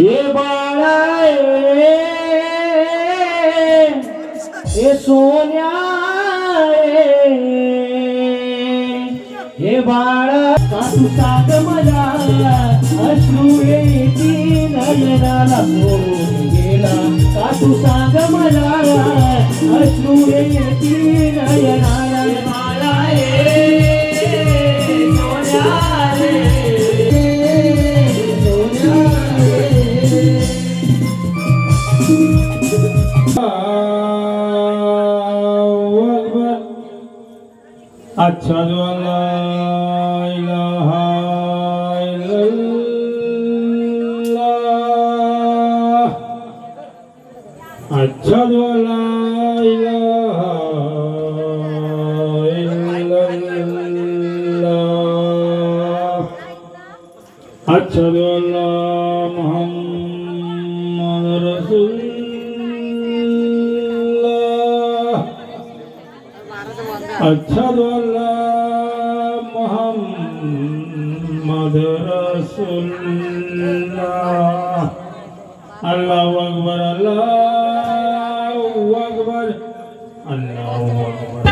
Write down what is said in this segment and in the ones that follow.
हे बाळा हे सोन्या हे बाळा का तू सांग मला अश्रू येती नयनाला सोडून गेला का तू सांग मला अश्रू येती नयनाला बाळा सोन्या अशहदु अल्ला इलाहा इल्लल्लाह अशहदु अल्ला इलाहा इल्लल्लाह अशहदु अल्ला मुहम्मद रसूलुल्लाह अशहदु अल्ला मुहम्मद रसूलुल्लाह अल्लाहु अकबर अल्लाहु अकबर अल्लाहु अकबर।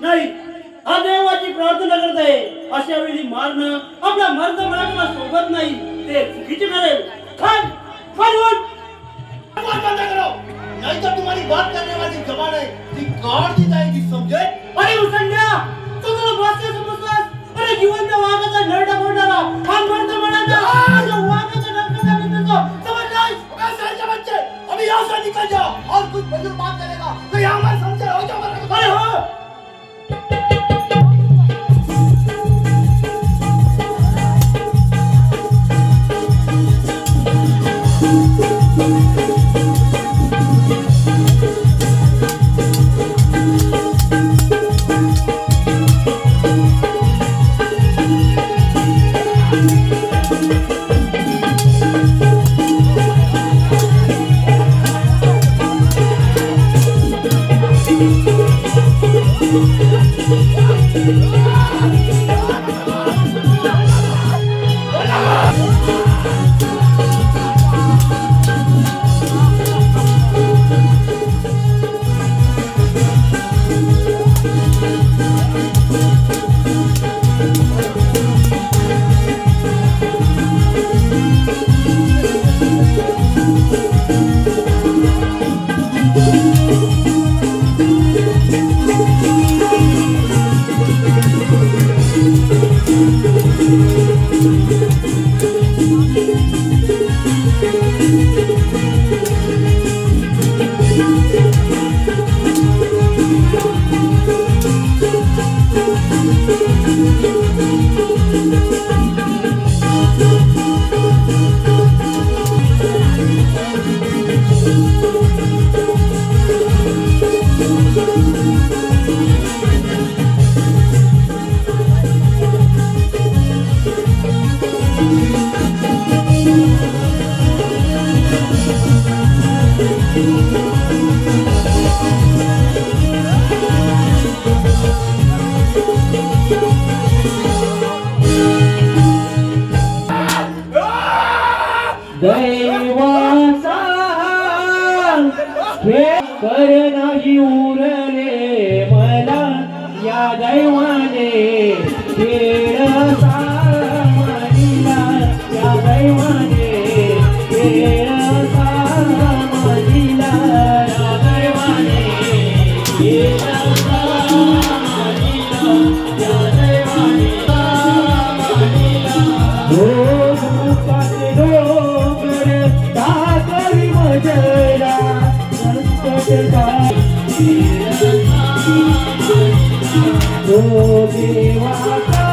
नाही हा देवाची प्रार्थना करत आहे अशा वेळी मारणं आपला मर्द मराठा सोबत नाही ते चुकीचे ठरेल। खान खान उठ बात बंद करो नहीं तो तुम्हारी बात करने वाली जबान है कि काट दी जाएगी समझे। अरे उसंड्या तुझं बात से समजलास अरे जीवन में वागाचा नरडा बोलणारा खान मर्द मराठा जो वागाचा नरडा बोलतो समझलास। अबे सर के बच्चे अभी यहां से निकल जाओ और कुछ बदल बात करेगा तो यहां मत समझे हो जाओ। अरे हो दैवाचा कर नाही उरले मला या दैवाने खेळ सामनीला या दैवाने खेळ सामनीला या दैवाने खेळ सामनीला या दैवाने सामनीला हो दुःखाचे डोंगर दाखवी मजला ओ देवाचा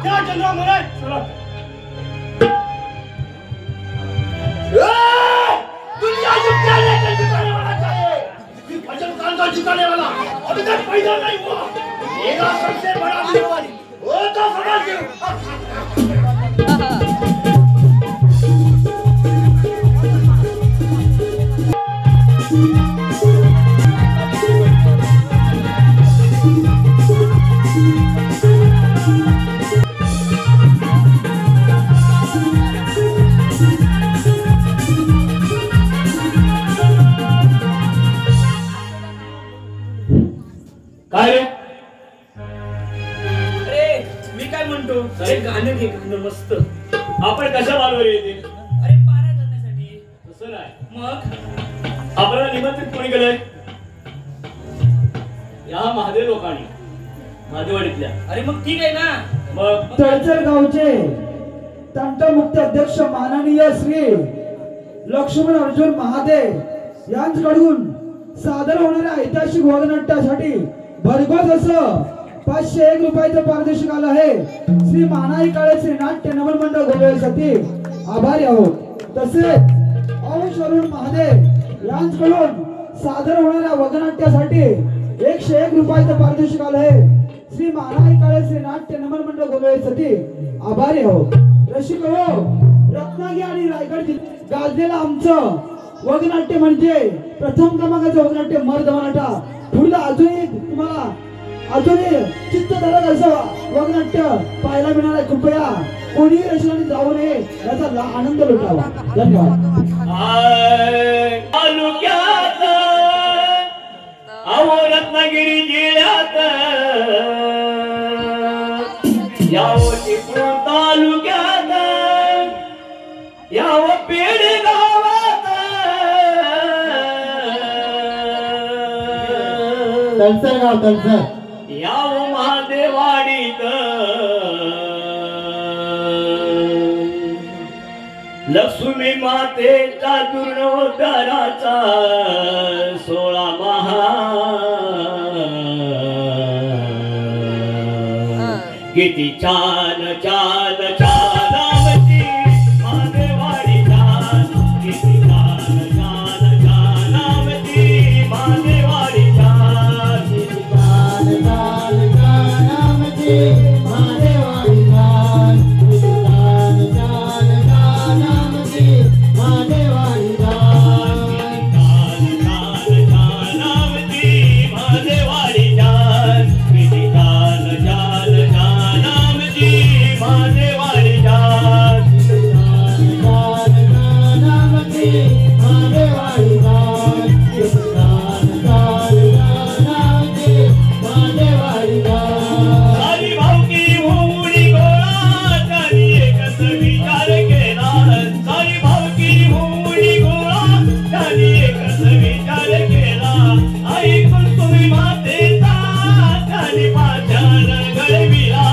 क्या चंद्रराव महाराज चला दुनिया क्या लेकर झुकाने वाला चाहिए कि भजन काल का झुकाने वाला अभी तक पैदा नहीं हुआ मेरा सबसे बड़ा जिम्मेवारी वो तो समझ गए काय रे अरे मी काय म्हणतो अरे गाणं घे गाणं मस्त आपण कशा बालवर येते अरे पारा करण्यासाठी तसं नाही मग आपल्याला निमंत्रित कोणी केलंय या महादेव लोकांनी महादेवाडीतल्या अरे मग ठीक आहे ना मग तळचर गावचे तंटमुक्त अध्यक्ष माननीय श्री लक्ष्मण अर्जुन महादेव यांच्याकडून सादर होणाऱ्या ऐतिहासिक वगनाट्यासाठी भरघोस असं 501 रुपयाचं पारितोषिक आलं आहे. श्री मानाई काळे श्री नाट्य नमन मंडळ गोव्यासाठी आभारी आहोत. तसेच अंश अरुण महादेव यांच्याकडून सादर होणाऱ्या वगनाट्यासाठी 101 रुपयाचं पारितोषिक आलं आहे. श्री मानाई काळे श्री नाट्य नमन मंडळ गोव्यासाठी आभारी आहोत. रसिक हो, रत्नागिरी आणि रायगड जिल्ह्यात गाजलेलं आमचं वगनाट्य म्हणजे प्रथम क्रमांकाचं वगनाट्य मर्द मराठा. पुढलं अजूनही तुम्हाला अजूनही चित्तधरक असं वगनाट्य पाहायला मिळणार आहे. कृपया कोणीही रसिकांनी जाऊ नये याचा आनंद लुटावा. धन्यवाद. तालुक्यात अहो रत्नागिरी जिल्ह्यात यावं चिपळूण तालुक्यात यावं पेड गावात तळसर तळसर यावं महादेवाडीत लक्ष्मी मातेचा दुर्नोद्धाराचा 16 महा किती छान छान छान आमची महादेवाडी छान किती छान छान छान आमची महादेवाडी छान किती छान छान छान आमची महादेवाडी छान किती छान छान छान आमची महादेवाडी छान किती छान छान छान आमची महादेवाडी छान किती छान छान छान आमची महादेवाडी छान किती छान छान आमची महादेवाडी छान किती छान छान छान आमची महादेवाडी छान सारी भावकी होऊनी गोळा त्यांनी एकच विचार केला सारी भावकी होऊनी गोळा त्यांनी एकच विचार केला ऐकून तुम्ही मातेचा त्यांनी पाषाण घडविला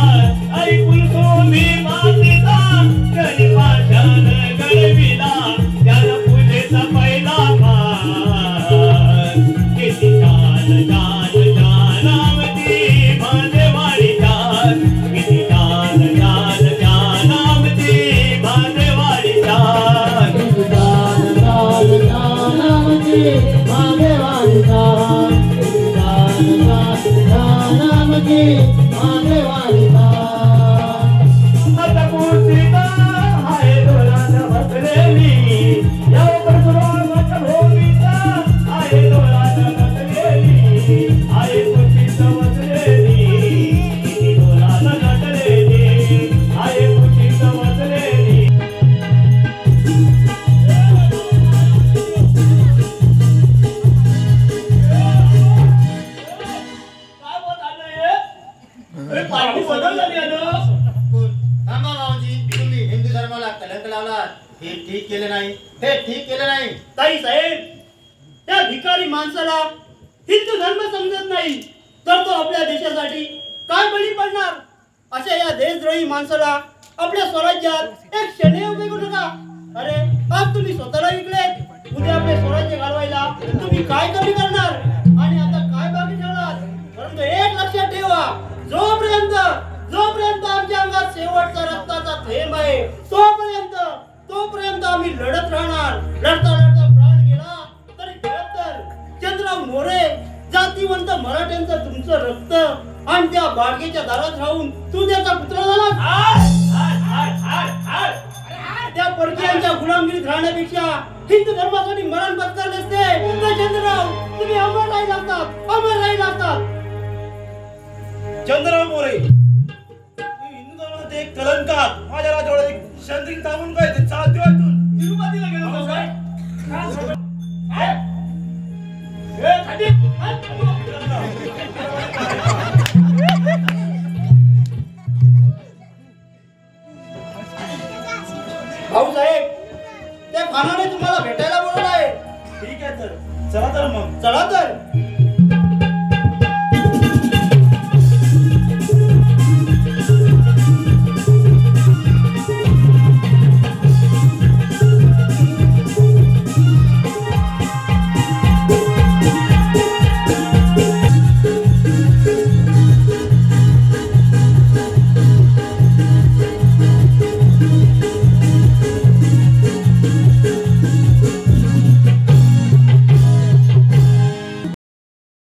ऐकून तुम्ही मातेचा त्यांनी पाषाण घडविला त्याला पूजेचा पहिला मान किती छान छान छान आमची महादेवाडी छान किती छान छान छान आमची महादेवाडी छान किती छान छान छान आमची महादेवाडी छान किती छान छान छान आमची महादेवाडी छान आता मूर्तीला हाय डोळ्यात बसलेली या परशुरामाच्या भोवतीचा आहे डोळ्यात बसलेली आहे कुशीत बसलेली किती डोळ्यात नटलेली आहे कुशीत बसलेली काय बोलत आलंय अरे पार्टी बदल झाली आहे ना थांबा भाऊजी, तुम्ही हिंदू धर्माला कलंक लावला. हे ठीक केलं नाही, हे ठीक केलं नाही. ताई साहेब त्या भिकारी माणसाला हिंदू धर्म समजत नाही तर तो आपल्या देशासाठी काय बळी पडणार. अशा या देशद्रोही माणसाला आपल्या स्वराज्यात एक क्षण उभे करू नका. अरे आज तुम्ही स्वतःला विकलेत, उद्या आपले स्वराज्य घालवायला तुम्ही काय कमी करणार आणि आता काय बाकी ठेवणार. परंतु एक लक्षात ठेवा, जोपर्यंत आमच्या अंगात आम्ही लढत राहणार. लढता लढता प्राण गेला तरी तर चंद्रराव मोरे जातीवंत मराठ्यांचं तुमचं रक्त आणि त्या बाडगेच्या दारात राहून तू त्याचा पुत्र झाला. त्या परकीयांच्या गुलामगिरीत राहण्यापेक्षा हिंदू धर्मासाठी मरण पत्करले असते तर चंद्रराव तुम्ही अमर राहील असतात, अमर राहील असतात. चंद्रराव मोरे तुम्ही हिंदू धर्मात एक कलंकात माझ्या राजवाड्यात एक शंद्रिक थांबून काय ते चालतीवातून तिरुपतीला गेलो होतो काय? ए, खाली. भाऊसाहेब त्या खानाने तुम्हाला भेटायला बोलवलं आहे. ठीक आहे तर चला तर मग. चला तर.